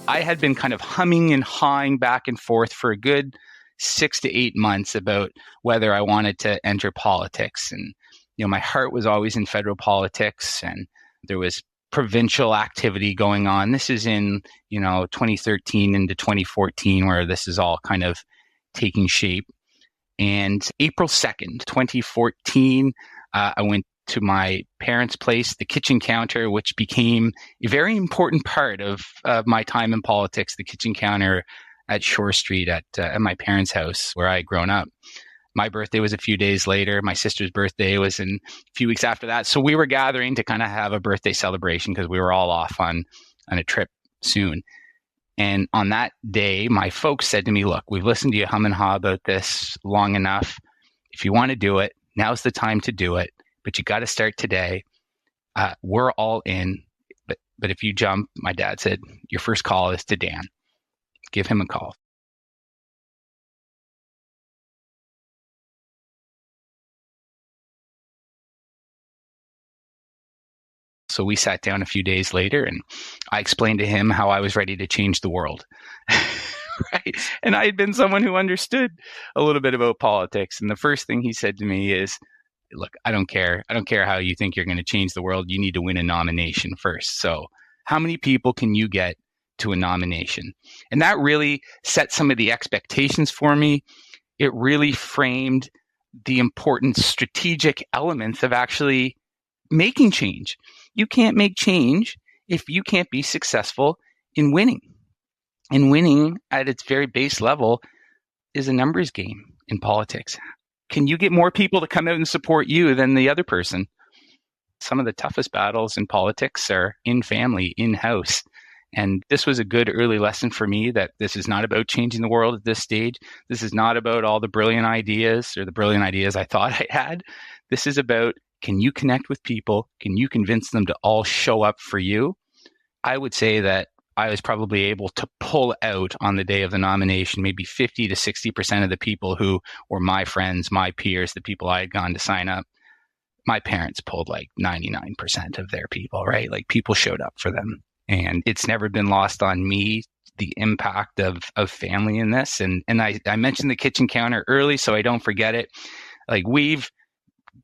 I had been kind of humming and hawing back and forth for a good 6 to 8 months about whether I wanted to enter politics. And, my heart was always in federal politics, and there was provincial activity going on. This is in, 2013 into 2014, where this is all kind of taking shape. And April 2nd, 2014, I went to my parents' place, the kitchen counter, which became a very important part of my time in politics, the kitchen counter at Shore Street at my parents' house where I had grown up. My birthday was a few days later. My sister's birthday was a few weeks after that. So we were gathering to kind of have a birthday celebration because we were all off on a trip soon. And on that day, my folks said to me, look, we've listened to you hum and haw about this long enough. If you want to do it, now's the time to do it. But you got to start today. We're all in. But if you jump, my dad said, your first call is to Dan. Give him a call. So we sat down a few days later and I explained to him how I was ready to change the world. Right. And I had been someone who understood a little bit about politics. And the first thing he said to me is, look, I don't care. I don't care how you think you're going to change the world. You need to win a nomination first. So how many people can you get to a nomination? And that really set some of the expectations for me. It really framed the important strategic elements of actually making change. You can't make change if you can't be successful in winning. And winning at its very base level is a numbers game in politics. Can you get more people to come out and support you than the other person? Some of the toughest battles in politics are in family, in-house. And this was a good early lesson for me that this is not about changing the world at this stage. This is not about all the brilliant ideas or the brilliant ideas I thought I had. This is about, can you connect with people? Can you convince them to all show up for you? I would say that I was probably able to pull out on the day of the nomination, maybe 50 to 60% of the people who were my friends, my peers, the people I had gone to sign up. My parents pulled like 99% of their people, right? Like people showed up for them. And it's never been lost on me, the impact of family in this. And I mentioned the kitchen counter early, so I don't forget it. Like we've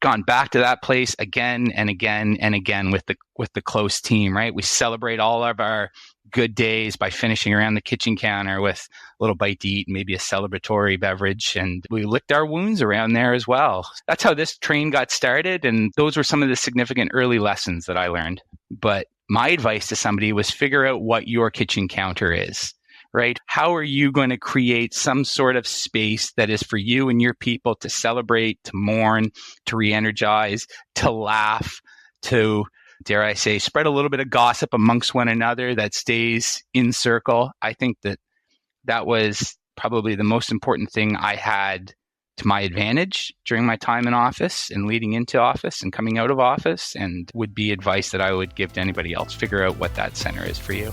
gone back to that place again and again and again with the close team, right? We celebrate all of our good days by finishing around the kitchen counter with a little bite to eat, maybe a celebratory beverage, and we licked our wounds around there as well. That's how this train got started, and those were some of the significant early lessons that I learned. But my advice to somebody was figure out what your kitchen counter is, right? How are you going to create some sort of space that is for you and your people to celebrate, to mourn, to re-energize, to laugh, to, dare I say, spread a little bit of gossip amongst one another that stays in circle? I think that was probably the most important thing I had to my advantage during my time in office and leading into office and coming out of office, and would be advice that I would give to anybody else. Figure out what that center is for you.